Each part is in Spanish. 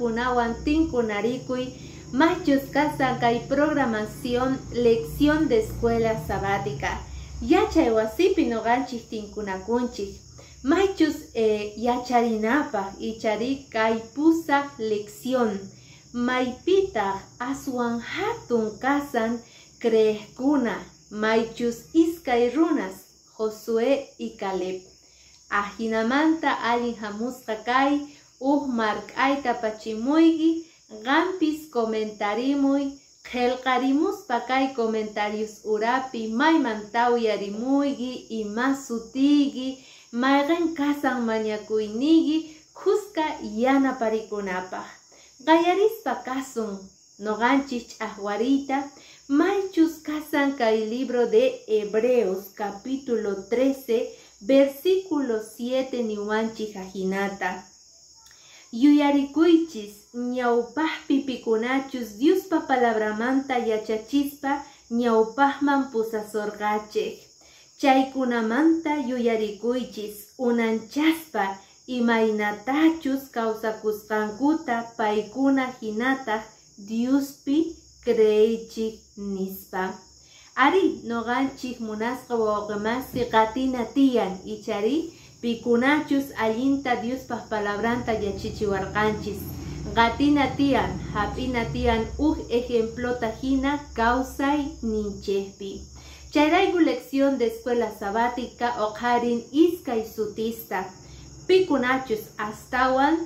kunawan tinkunarikuy machus kasan kay programación lección de escuela sabática. Yachay wasipi noqanchik tinkunakunchik. Machus yacharinapaq ichari kay pusaq lección. Maypita aswan hatun kasan creejkuna. Maychus iskay runas Josué y Caleb. Ajinamanta allin hamusqa kay mark'ayta pachimuyki qampis comentarimuy qillqarimuspa kay comentarios urapi maymanta uyarimuyki ima sutiyki mayqan kasan mañakuyniki kuska yanaparikunapaq qayarispa kasun noqanchik ch'aqwariyta maychus kasan kay libro de Hebreos capítulo 13 versículo 7 niwanchik ajinata. Yuyarikuychis ñawpaqpi pikunachus Diospa palabramanta yachachispa ñawpaqman pusasorqachik. Chaykunamanta yuyarikuychis unanchaspa imaynatachus kawsakusqankuta paykuna hinataq Diospi creychik nispa. Ari noqanchik munasqa wawqimasi qatina tiyan ichari pikunachus allinta Diospaq palabranta yachichiwarqanchis. Qatina tiyan, hap'ina tiyan ejemplota hina kawsay ninchejpi. Chayrayku lección de escuela sabática oqharin iskay sutista. Pikunachus astawan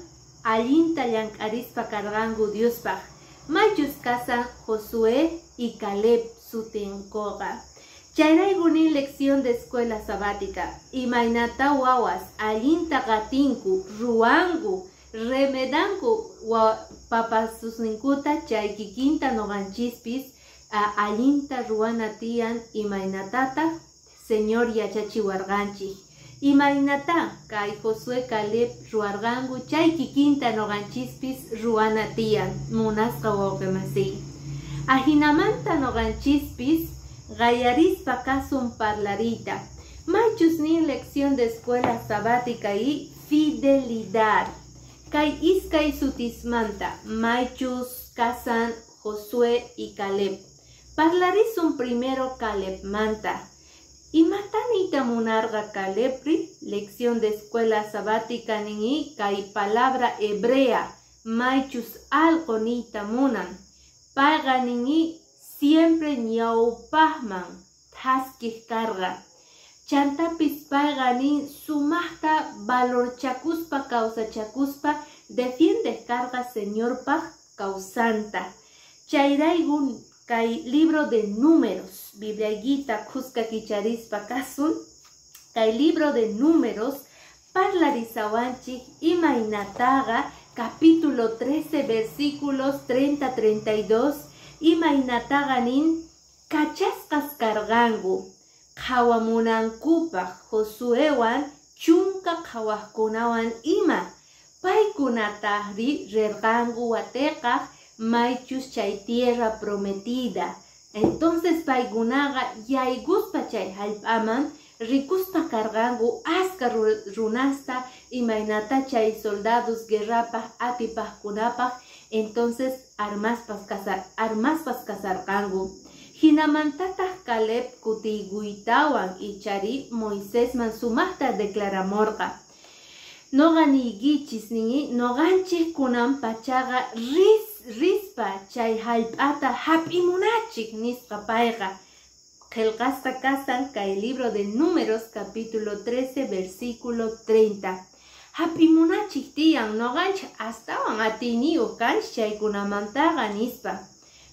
allinta llank'arispa karqanku Diospaq. Maychus kasan Josué y Caleb sutinkoqa. Chayraykunin lección de escuela sabática. Imaynata wawas allinta qatinku, ruwanku, remedanku papasusinkuta chay kikinta noqanchispis allinta ruwana tiyan imaynatata Señor yachachiwarqanchik. Imaynata kay Josué Caleb ruwarqanku chay kikinta noqanchispis ruwana tiyan munasqa wawqimasiy. Ajinamanta noqanchispis qayarispa kasun parlarita. Maychus nin lección de escuela sabática y fidelidad. Kay iskay sutismanta maychus kasan Josué y Caleb. Parlarisun primero Caleb manta. Imatanita munarga Calebri, lección de escuela sabática ningi kay palabra hebrea maychus algonita munan. Paga ningi siempre ñawpaqman taskij karqa. Chantapis payqanin sumaqta valorchakuspa kawsachakuspa defiendes karqa Señorpaq kawsanta. Chayraygun kay libro de números, Bibliaguita kuska kicharispa kasun, kay libro de números parlarisawanchik imaynataqa capítulo 13 versículos 30-32 imaynataqanin kachasqas karqanku qhawamunankupaq Josuewan chunka qhawaqkunawan ima paykunataqri rirqanku wateqaq maychus chay tierra prometida. Entonces paykunaqa yayguspa chay hallp'aman rikuspa karqanku aska runasta imaynata chay soldados guerrapaq atipaqkunapaq. Entonces armaspas kasarqanku. Hinamantataq Caleb kutiyguytawan ichari Moisésman sumaqta declaramorqa. Noqaniykichis ningi noqanchik kunan pachaqa rispa chay hallp'ata hap'imunachik nisqa payqa. Qillqasqa kasan kay libro de números capítulo 13 versículo 30. Hap'imunachik tiyan noqanchik astawan atiniyu kanchik chaykunamantaqa nispa.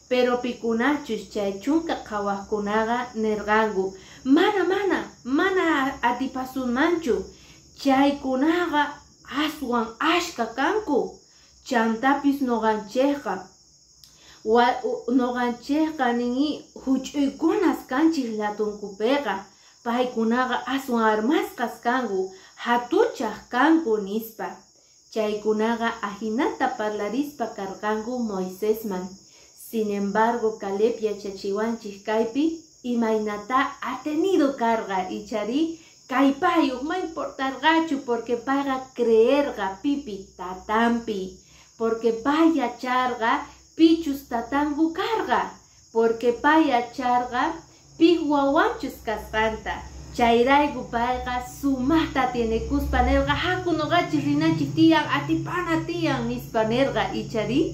Pero pikunachus chay chunka qhawaqkunaqa nirqanku mana atipasunmanchu. Chaykunaqa aswan ashka kanku. Chantapis noqanchikqa ningi huch'uykunas kanchik latunkupiqa. Paykunaqa aswan armasqas kanku, hatuchaq kanku nispa. Chaykunaqa ahinata parlarispa karqanku Moisésman. Sin embargo, Caleb yachachiwanchik kaypi imaynata ha tenido carga ichari kaypayuq ma importarqachu porque payqa creerqa pipi tatampi porque paya charga pichus tatangu carga, porque paya charga pihuawanchus cascanta. Chayraygu payqa sumaqta tiene kuspanerqa hakunuqachi rinachi tiyan atipana tiyan nispanerqa ichari.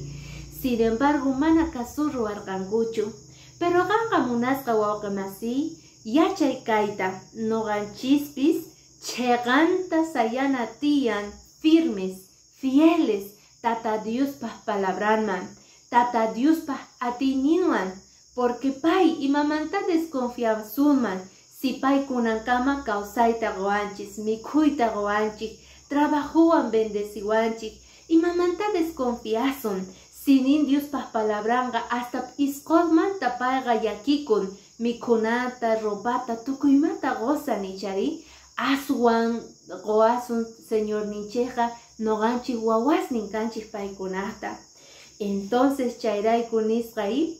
Sin embargo mana kasuru arqankuchu. Pero qanqa munasqa wawqimasi yachay kayta noqanchispis cheganta sayana tiyan firmes, fieles tata Diospaq palabranman, tata Diospaq atiniwan, porque pay imamanta desconfiansunman. Si pay kunankama kawsayta ruwanchik, mikhuyta ruwanchik, trabajuwan bendeciwanchik, imamanta desconfiasun. Sinin Diospaq palabranqa hasta isqosmanta payqa yakikun, mikhunata, ropata, tukuymanta gozan ichari, aswan goasun Señor ninchejqa noqanchik wawasnin kanchik paykunata. Entonces chayrayku nisqay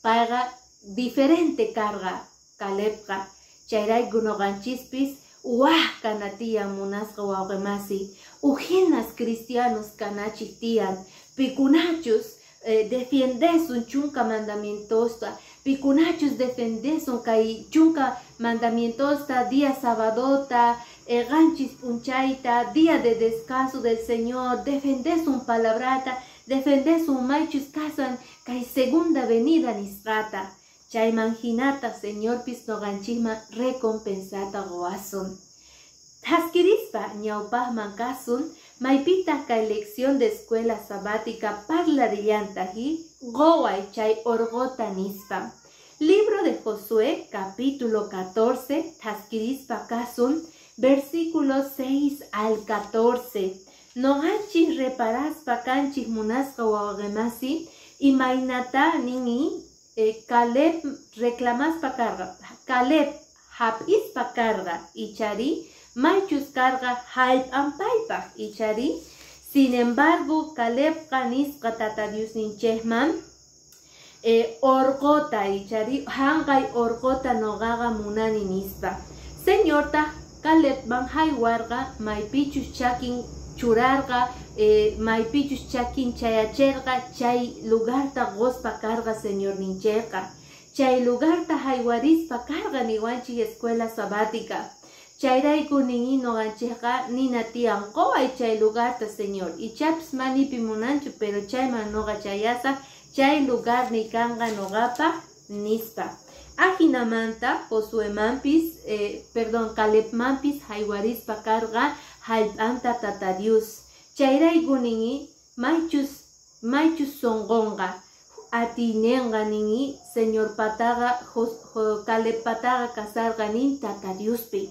payqa diferente carga Calebqa. Chayrayku noqanchispis kana tiyan munasqa wawqimasi, uhinas cristianos kanachik tiyan, pikunachus defendesun chunka mandamientosta, pikunachus defendesun kay chunka mandamientosta, día sabadota, ganchis punchayta, día de descanso del Señor, defendesun palabrata, defendesun maychus kasan kay segunda venida nisqata. Chayman hinata Señor pis noqanchikman recompensata ruwasun. Haskirispa ñawpaqman kasun maypita kay lección de escuela sabática parlarillantaji qoway chay orgota nispa. Libro de Josué capítulo 14 haskirispa kasun versículos 6 al 14. Noqanchik reparaspa kanchik munasqa wawqimasi imaynata ningi Caleb reclamaspa carga, Caleb hap'ispa carga ichari, maychus carga halp ampaypaq ichari. Sin embargo, Caleb qanisqa tata Dios ninchejman orqota ichari, hanqay orqota noqaqa munani nispa. Señor ta Caleb man haywarqa maypichus chakin churarqa, maypichus chakin chayachirqa, chay lugarta gozpa carga Señor ninchejqa. Chay lugarta haywarispa carga niwanchik escuela sabática. Chayrayku ningi noqanchejqa nina tiyan qoway chay lugarta Señor. Ichapis manipi munanchu, pero chayman noqa chayasaq chay lugar ni kanqa noqapaq nispa. Ahinamanta Josuemampis, Calebmampis haywarispa carga halp'anta tata Dios. Chayrayku ningi maychus sonqonqa atinenqa ningi Señor pataqa Caleb pataqa kasarqa nin tata Diospi.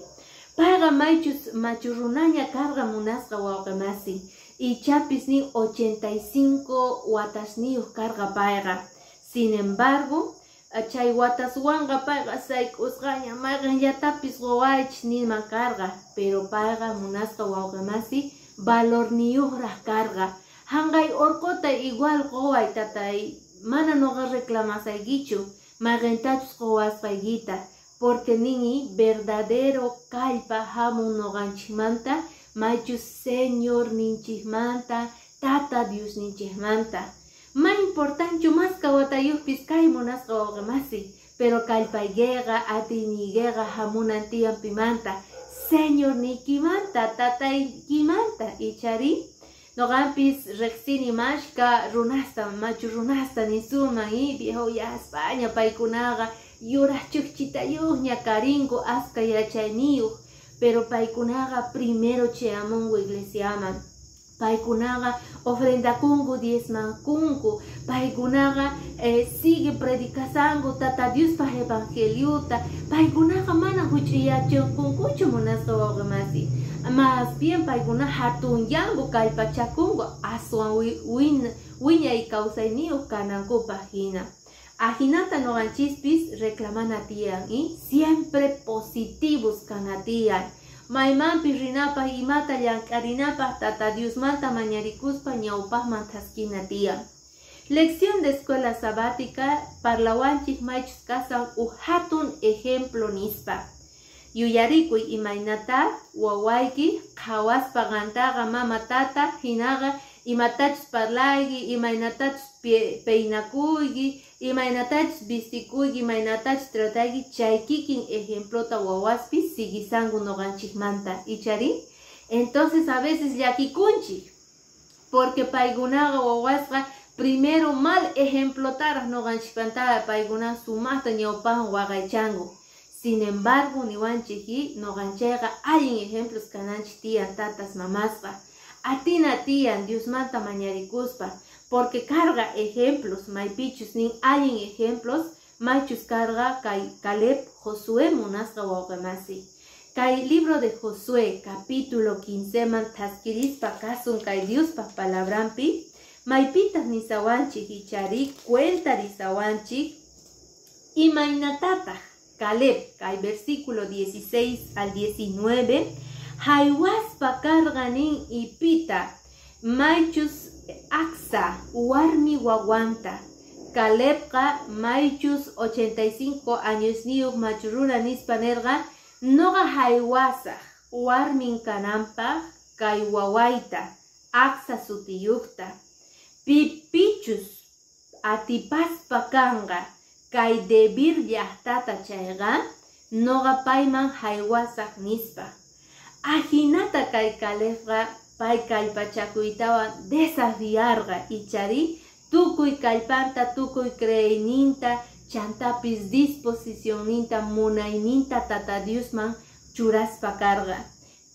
Payqa maychus machurunaña carga munasqa wawqimasi. Ichapis nin 85 watasniyuq carga payqa. Sin embargo, chay wataswanqa payqa sayk'usqaña mayqanllatapiz qowaychik niman carga, pero payqa munasqa wawqimasi valorniyuqraq carga. Hanqay orqota igual qoway tatay, mana noqa reclamasaykichu, mayqantachus qowasqaykita, porque ningi verdadero kallpa hamun noqanchikmanta, maychus Señor ninchikmanta, tata Dios ninchikmanta. Ma importanchu masqa watayuqpis kay munasqa wawqimasi, pero kallpaykiqa atiniykiqa hamunan tiyanpimanta, Señor nikimanta, tataykimanta ichari. Noqanpis riqsini mashka runasta, machu runasta nisuman viejo ya España paykunaqa yuraq chukchitayuqña karinku aska yachayniyuq, pero paykunaqa primero chayamunku iglesiaman. Paykunaqa ofrendakunku, diezmankunku, paykunaqa sigue predicasanku tata Diospaq evangeliuta, paykunaqa mana huch'iyachunkunkuchu munasqa wawqimasi. Más bien paykuna hatunyanku kallpachakunku aswan wiñay kawsayniyuq kanankupaq hina. Ahinata noqanchispis reclamana tiyan siempre positivos kana tiyan. Maymanpi rinapaq imata llank'arinapaq tata Diosmanta mañarikuspa ñawpaqman thaskina tiyan. Lección de escuela sabática parlawanchik maychus kasan hatun ejemplo nispa. Yuyarikuy imaynata wawayki qhawaspa qantaqa mama tata hinaqa imatachus parlaygi, imaynatachus peinakuygi, imaynatachus vistikuygi, imaynatachus trataygi, chay kikin ejemplota wawaspis sigisangu noqanchikmanta, ichari. Entonces a veces llakikunchik, porque paykunaqa wawasqa primero mal ejemplotaras noqanchikpanta paykunaqa sumaqta ñawpawan waqaychangu. Sin embargo, niwanchiki noqanchayqa allin ejemplos kananchik tiyan tatas mamasqa. Atina tiyan Diosmanta mañarikuspa, porque carga ejemplos, maypichus nin allin ejemplos, maychus carga kay Caleb Josué munasqa wawqimasi. Kay libro de Josué, capítulo 15 man taskirispa kasun kay Diospa palabrampi, maypitas nisawanchik ichari, cuenta risawanchik, imaynatata Caleb, kay versículo 16 al 19, haywaspa carganin ipita, maychus aksa, warmi wawanta. Calebqa maychus 85 años niuq machuruna nispanerqa, noqa haywasaq, warmin kananpaq, kay wawaita, aksa sutiyuqta. Pipichus atipaspa kanga, kay Debir llaqtata chayqa, noqa payman haywasaq nispa. Ajinata kay Calebqa, pay kallpachakuytawan desafiarqa ichari, tukuy kallpanta, tukuy creyninta, chantapis disposicionninta, munayninta tata Diosman churaspa karqa.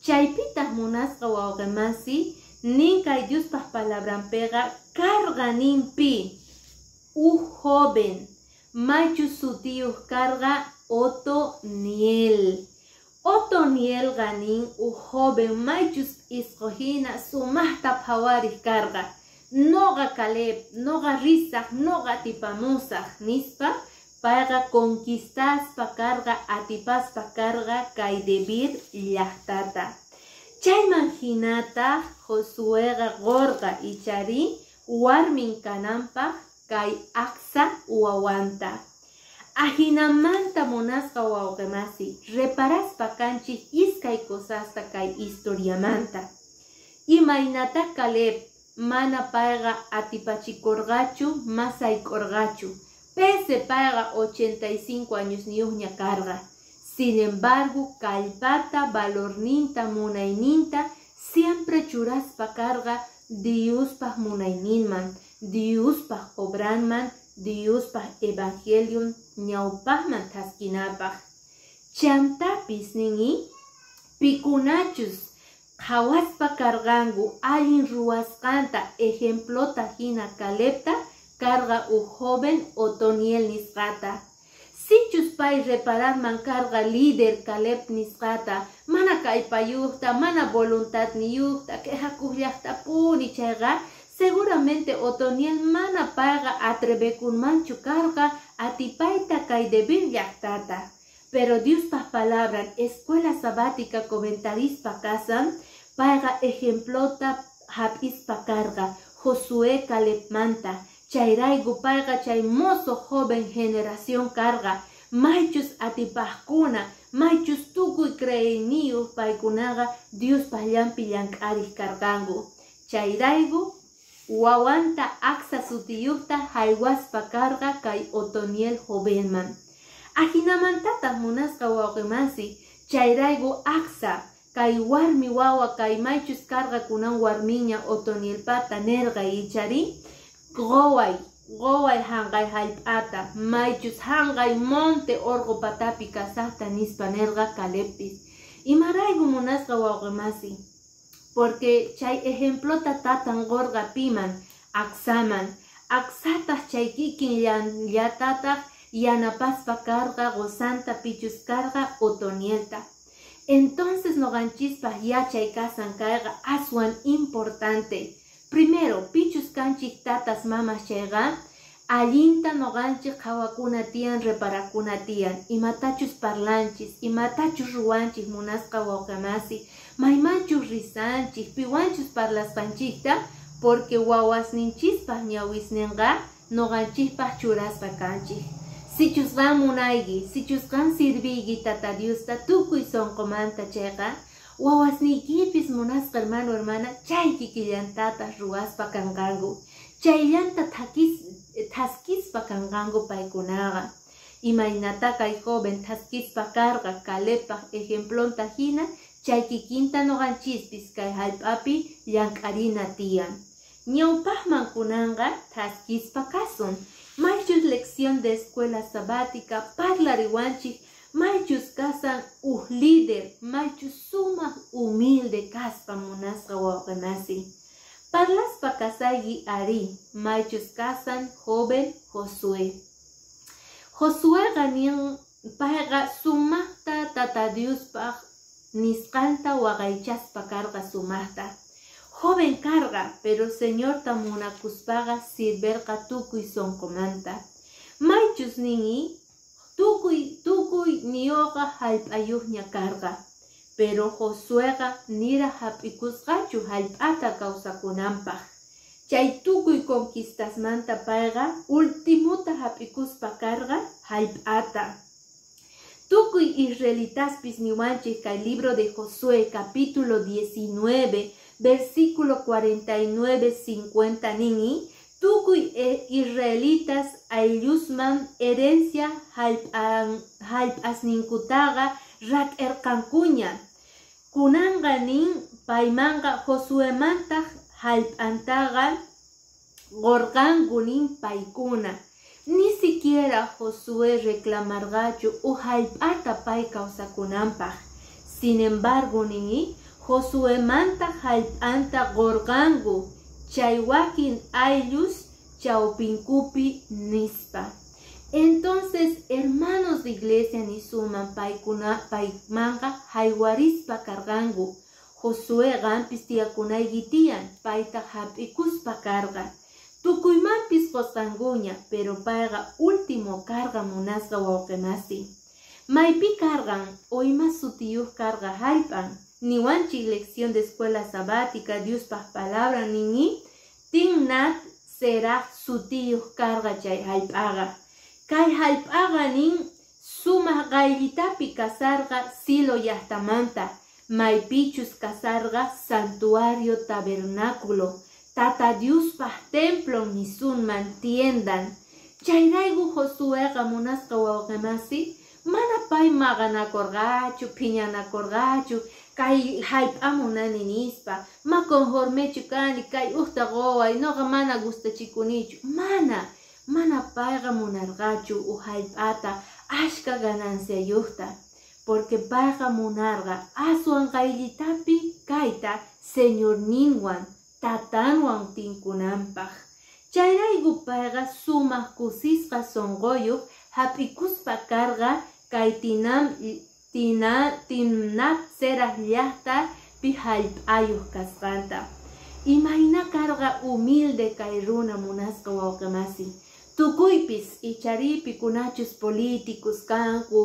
Chaypitaq munasqa wawqimasi, nin kay Diospaq palabranpiqa karqa ninpi joven, maychus sutiyuq karqa Otoniel. Otoniel ganin joven maychus isqojina sumaqta phawarij karqa. Noqa Caleb, noqa risaq, noqa tipamusaq nispa, payqa conquistaspa karqa, atipaspa karqa kay Debir llaqtata. Chayman hinata Josueqa gorqa ichari, warmin kananpaq kay aksa wawanta. Ajinamanta munasqa wawqimasi, reparaspa kanchik iskay cosasta kay historiamanta. Imaynata Caleb, mana payqa atipachikurqachu, masaykurqachu, pese payqa 85 años niuqña karqa. Sin embargo, kallpata, valorninta, munayninta, siempre churaspa karqa Diospaq munayninman, Diospaq obranman, Diospaq evangelium ñawpaqman taskinapaq. Chantapis nini, pikunachus, hawaspa kargangu, allin ruwasqanta, ejemplota hina Calebta, karga joven Otoniel nisqata. Sichus pay repararman karga líder Caleb nisqata, mana kallpayuqta, mana voluntad niyuqta, quejakuqllaqta puni chayqa, seguramente Otoniel mana payqa atrebekunmanchu karga atipayta kay Debir llaqtata. Pero Diospaq palabran, escuela sabática comentarispa kasan, payqa ejemplota hapispa karga, Josué Caleb manta, chayraygu payqa chay mozo joven generación karga, maychus atipaqkuna, maychus tukuy creyniyu paykunaqa Diospaq llampi llank'arij kargangu. Chayraygu wawanta aksa sutiyuqta haywaspa karga kay Otoniel jovenman. Ajinamantataq munasqa wawqimasi, chayraygu aksa, kay warmi wawa kay maychus karga kunan warmiña Otonielpata nerqa ichari, qoway hanqay hallp'ata, maychus hanqay monte orqo patapi kasaqta nispa nerqa Calebpis. Imaraygu munasqa wawqimasi, porque chay ejemplota tatan gorqa piman, aksaman, aksataq chay kikin llatataq yanapaspa karga, gozanta pichus karga Otonielta. Entonces noqanchispaq yachay kasan kayqa aswan importante. Primero, pichus kanchik tatas mamas chayqa, allinta noqanchik qhawakuna tiyan, reparakuna tiyan, imatachus parlanchis, imatachus ruwanchis munasqa wawqimasi, maymanchus risanchis, piwanchus parlasqanchikta, porque wawasninchispaq ñawisninqa noqanchispaq churasqa kanchik. Sichusqan munaygi, sichusqan sirviygi tata Diosta tukuy sonqomanta chayqa, wawasniykipis munasqa hermano hermana chayki killantata ruwaspa kanqanku. Chayllanta thaskispa kanqanku paykunaqa. Imaynata kay joven thaskispa karqa Calebpaq ejemplonta hina chay kikinta noqanchispis kay hallp'api llank'arina tiyan. Ñawpaqman kunanqa thaskispa kasun. Maychus lección de escuela sabática parlariwanchik maychus kasan líder, maychus sumaq humilde kaspa munasqa wawqimasi. Parlaspa kasaygi ari, maychus kasan joven Josué. Josuéqa nin payqa sumaqta tata Diospaq nisqanta waqaychaspa karqa sumaqta. Joven karqa, pero señorta munakuspaqa sirverqa tukuy sonqomanta. Maychus ningi tukuy niyoqa hallp'ayuqña karqa, pero Josuéqa nira hap'ikusqachu hallp'ata kawsakunanpaq. Chay tukuy conquistasmanta payqa ultimuta hap'ikuspa karqa hallp'ata. Tukuy israelitaspis niwanchik kay libro de Josué capítulo 19 versículo 49-50 ningi tukuy israelitas ayllusman herencia hallp'asninkutaqa rak'irqankuña. Kunanqa nin paymanqa Josuémantaq hallp'antaqa qorqanku nin paykuna. Ni siquiera Josué reclamarqachu hallp'ata pay kawsakunanpaq. Sin embargo ningi Josuémantaq hallp'anta qorqanku chay wakin ayllus chawpinkupi nispa. Entonces, hermanos de iglesia nisuman paymanqa haywarispa karqanku. Josué qampis tiyakunayki tiyan paytaq hap'ikuspa karqa. Tukuymanpis qosqankuña, pero payqa último karqa munasqa wawqimasi. Maypi karqan oyma sutiyuq karqa hallp'an. Niwanchik lección de escuela sabática Diospaq palabra ningi Timnat Serach sutiyuq karqa chay hallp'aqa. Kay hallp'aqa nin sumaq qayllitapi kasarqa Silo llaqtamanta. Maypichus kasarqa santuario tabernáculo. Tata Diospaq templo nisunman tiendan. Chayrayku Josuéqa munasqa wawqimasi mana pay maqanakurqachu, phiñanakurqachu, kay hallp'amunani nispa, ma conformechu kani kay uqta qoway, noqa mana gustachikunichu. Mana payqa munarqachu hallp'ata ashka gananciayuqta, porque payqa munarqa aswan qayllitapi kayta señorninwan, tatanwan tinkunanpaq. Chayrayku payqa sumaq kusisqa sonqoyuq hap'ikuspa karqa kay Timnat Serach llaqtapi hallp'ayuq kasqanta. Imayna karqa humilde kay runa munasqa wawqimasi. Tukuypis icharipi kunachus políticos kanku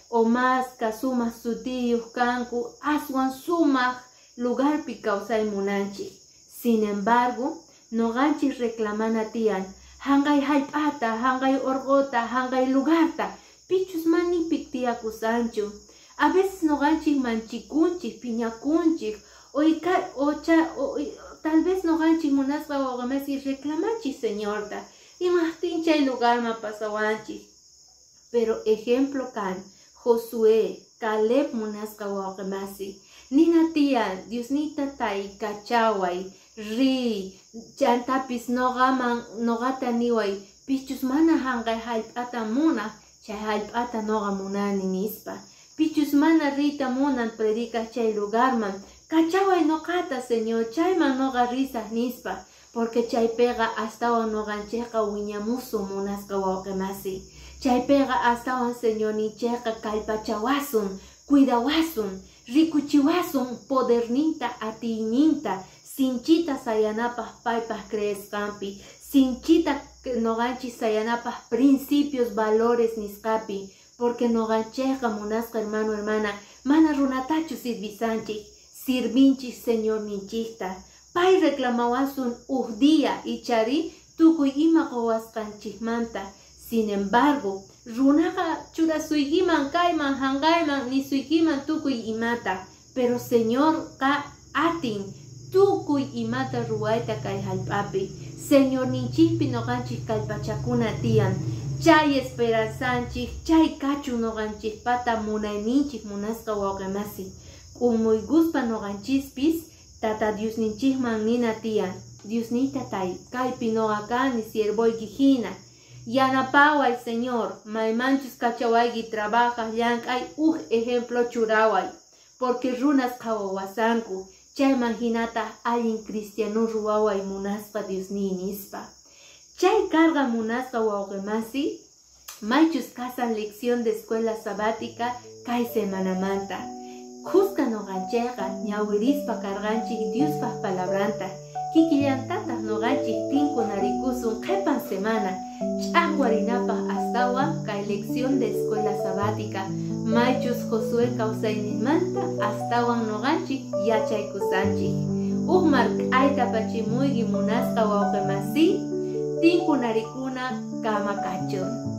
o masqa sumaq sutiyuq kanku aswan sumaq lugarpi kawsay munanchik. Sin embargo, noqanchik reclamana tiyan hanqay hallp'ata, hanqay urqota, hanqay lugarta pichus manipik tiyakusanchu. A veces noqanchik manchikunchik, piñakunchik, tal vez noqanchik munasqa wawqimasi reclamanchik señorta, imaqtin chay lugarman pasawanchik. Pero ejemplo kan Josué, Caleb munasqa wawqimasi. Nina tiyan, Diosnita tay kachaway, ri, chantapis noqata niway, pichus mana hanqay hallp'ata munaq, chay hallp'ata noqa munani nispa. Pichus mana rita munan predicas chay lugarman, kachaway noqata señor, chayman noqa risaq nispa, porque chaypega astawan noqanchikqa wiñamusun munasqa wawqimasi. Chaypega astawan señor ninchikqa kallpachawasun, cuidawasun, rikuchiwasun poderninta atiyninta, sinchita sayanapaq paypaq creesqanpi, sinchita noqanchik sayanapaq principios, valores nisqapi, porque noqanchikqa munasqa hermano hermana mana runatachu sirvisanchik, sirvinchik señor ninchikta. Pay reclamawasun día ichari tukuy ima qowasqanchikmanta. Sin embargo, runaqa churasuykiman kayman hanqayman nisuykiman tukuy imata, pero Señor ka atin tukuy imata ruwaita kay hallp'api. Señor ninchikpi noqanchik kallpachakuna tiyan. Chay esperanzanchik, chay kachu noqanchik pata munayninchik munasqa wawqimasi. Umuyguspa noqanchispis tata Dios ninchikman nina tiyan. Dios nitatay, kaypi noqa kani siervoyki hina. Yanapaway Señor, maymanchus kachawayki trabaja llank'ay ejemplo churaway. Porque runas qawawasanku. Chayman hinata allin cristiano ruwaway munaspa Dios nispa. Chay carga munasqa wawqimasi, maychus kasan lección de escuela sabática kay semanamanta. Qusqa noqanchayqa ñawirispa karganchik Diospaq palabranta. Kikillantataq noqanchik tinkunarikusun qhipan semana. Ch'aqwarinapaq astawan kay lección de escuela sabática. Maychus Josué kawsayninmanta astawan noqanchik yachaykusanchik. Mark'ayta pachimuyki munasqa wawqimasi, tinkunarikuna kama kachun.